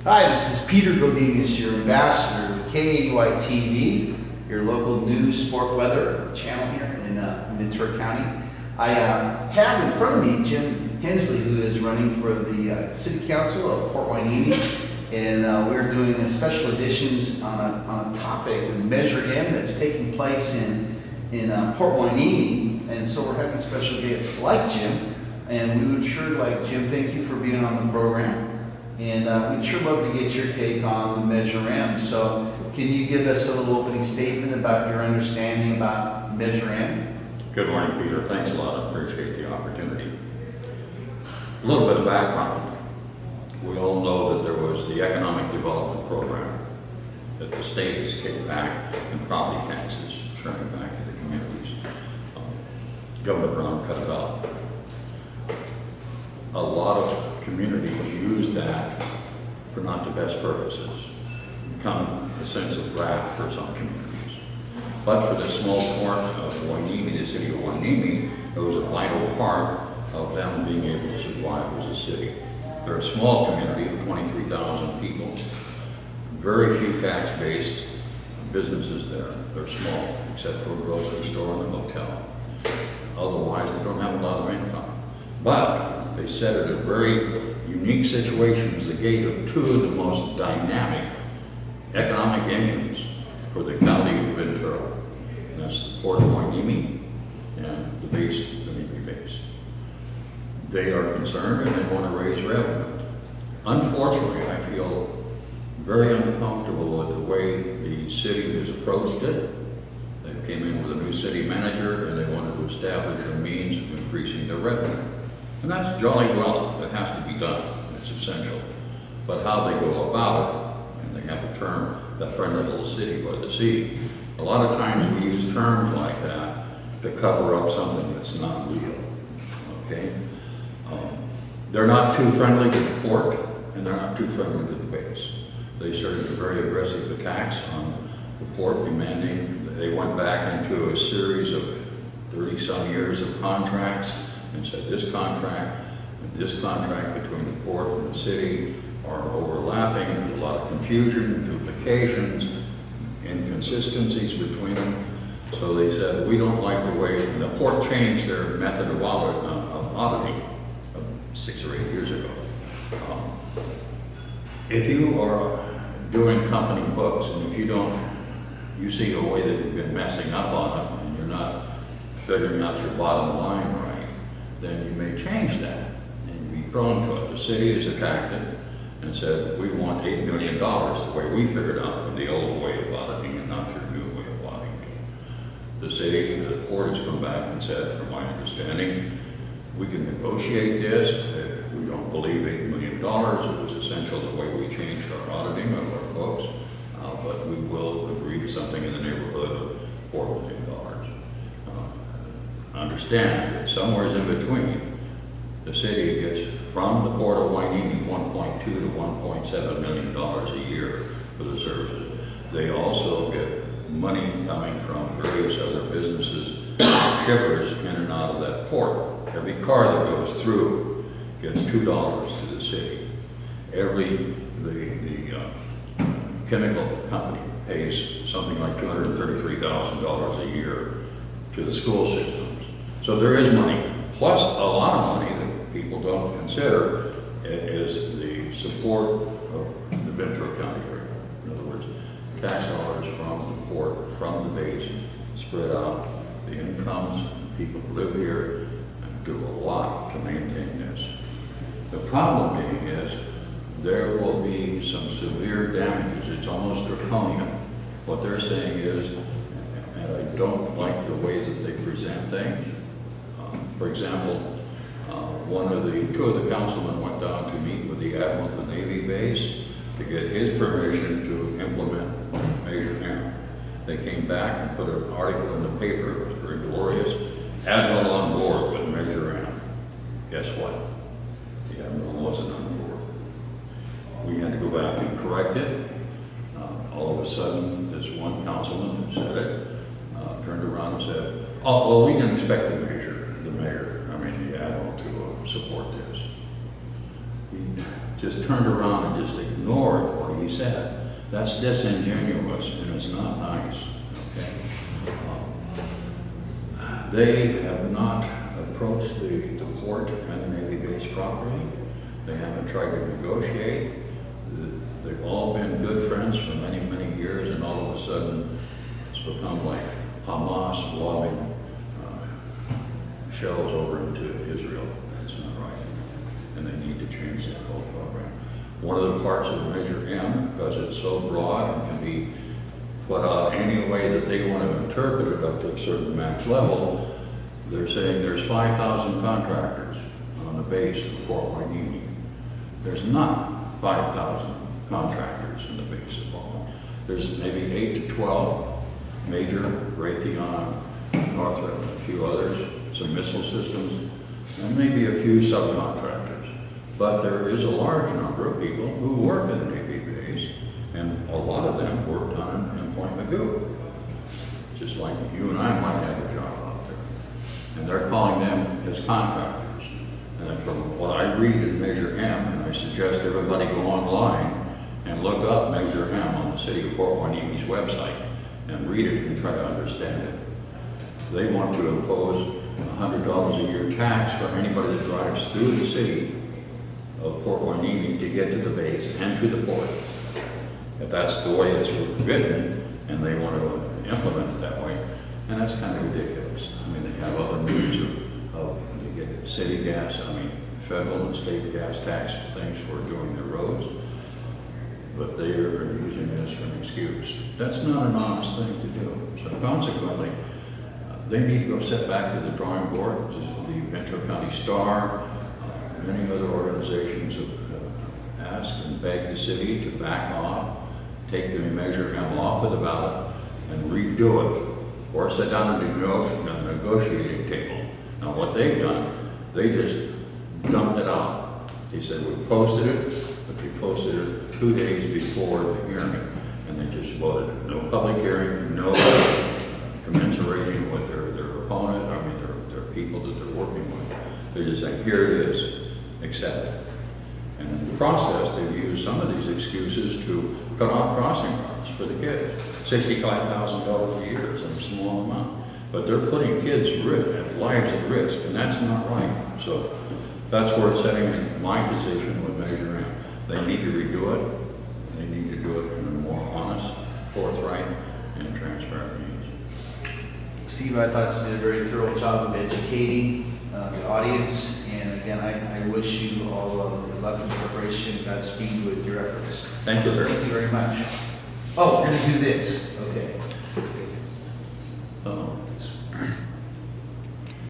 Hi, this is Peter Godinez, your ambassador with KAUI TV, your local news, sport, weather channel here in Ventura County. I have in front of me Jim Hensley, who is running for the City Council of Port Hueneme, and we're doing special editions on a topic of Measure M that's taking place in Port Hueneme, and so we're having special guests like Jim, and we would sure like Jim, thank you for being on the program. And we'd sure love to get your take on Measure M. So can you give us a little opening statement about your understanding about Measure M? Good morning, Peter. Thanks a lot. I appreciate the opportunity. A little bit of background. We all know that there was the Economic Development Program that the state has kicked back and property taxes turning back to the communities. Governor Brown cut it out. A lot of communities use that for not the best purposes, become a sense of graft for some communities. But for the small part of Hueneme, the city of Hueneme, it was a vital part of them being able to survive as a city. They're a small community of 23,000 people, very few tax-based businesses there. They're small, except for a grocery store and a hotel. Otherwise, they don't have a lot of income. But they set it a very unique situation as the gate of two of the most dynamic economic engines for the county of Ventura. And that's the Port of Hueneme and the base, the Navy base. They are concerned and they want to raise revenue. Unfortunately, I feel very uncomfortable with the way the city has approached it. They came in with a new city manager and they wanted to establish a means of increasing their revenue. And that's jolly well, it has to be done, it's essential. But how they go about it, and they have a term, that friendly little city by the sea. A lot of times we use terms like that to cover up something that's not real, okay? They're not too friendly to the port, and they're not too friendly to the base. They started a very aggressive attacks on the port, demanding, they went back into a series of 30-some years of contracts, and said this contract and this contract between the port and the city are overlapping. There's a lot of confusion, duplications, inconsistencies between them. So they said, we don't like the way, and the port changed their method of auditing 6 or 8 years ago. If you are doing company books and if you see a way that you've been messing up on it and you're not figuring out your bottom line right, then you may change that and be prone to it. The city has attacked it and said, we want $8 million the way we figured out from the old way of auditing and not your new way of auditing. The city, the port has come back and said, from my understanding, we can negotiate this. If we don't believe $8 million, it was essential the way we changed our auditing of our books, but we will agree to something in the neighborhood of $4 million. Understand that somewhere in between, the city gets from the Port of Hueneme $1.2 to $1.7 million a year for the services. They also get money coming from various other businesses, shippers in and out of that port. Every car that goes through gets $2 to the city. The chemical company pays something like $233,000 a year to the school systems. So there is money, plus a lot of money that people don't consider as the support of the Ventura County area. In other words, tax dollars from the port, from the base, spread out. The incomes, people who live here, and do a lot to maintain this. The problem being is there will be some severe damages. It's almost draconian. What they're saying is, and I don't like the way that they present things. For example, two of the councilmen went down to meet with the admiral at the Navy base to get his permission to implement Measure M. They came back and put an article in the paper. It was very glorious. Admiral on board with Measure M. Guess what? The admiral wasn't on board. We had to go back and correct it. All of a sudden, this one councilman who said it turned around and said, "Oh, well, we didn't expect the mayor, the admiral to support this." just turned around and just ignored what he said. That's disingenuous and it's not nice, okay? They have not approached the port and the Navy base properly. They haven't tried to negotiate. They've all been good friends for many, many years, and all of a sudden it's become like Hamas lobbing shells over into Israel. That's not right. And they need to change that whole program. One of the parts of Measure M, because it's so broad and can be put out any way that they want to interpret it up to a certain max level, they're saying there's 5,000 contractors on the base of Fort Hueneme. There's not 5,000 contractors in the base of Fort Hueneme. There's maybe 8 to 12 major, Raytheon, Northrop, a few others, some missile systems, and maybe a few subcontractors. But there is a large number of people who work in the Navy base, and a lot of them work down in Point Magoo, just like you and I might have a job out there. And they're calling them as contractors. And from what I read in Measure M, and I suggest everybody go online and look up Measure M on the City of Fort Hueneme's website and read it and try to understand it. They want to impose $100 a year tax for anybody that drives through the city of Fort Hueneme to get to the base and to the port. If that's the way it's written, and they want to implement it that way, and that's kind of ridiculous. I mean, they have other means of they get city gas, I mean, federal and state gas tax things for doing their roads, but they are using this for an excuse. That's not an honest thing to do. So consequently, they need to go sit back to the drawing board. The Ventura County Star, many other organizations have asked and begged the city to back off, take the Measure M off of the ballot, and redo it, or sit down at the negotiating table. Now what they've done, they just dumped it out. They said, we posted it, but they posted it 2 days before the hearing, and they just voted it. No public hearing, no commensurating with their opponent, I mean their people that they're working with. They're just saying, here it is, accept it. And in the process, they've used some of these excuses to cut off crossing guards for the kids. $65,000 a year is a small amount. But they're putting kids' lives at risk, and that's not right. So that's where it's setting in my position with Measure M. They need to redo it. They need to do it in a more honest, forthright, and transparent means. Steve, I thought you did a very thorough job of educating the audience, and again, I wish you all luck and preparation, Godspeed with your efforts. Thank you, sir. Thank you very much. Oh, we're going to do this. Okay.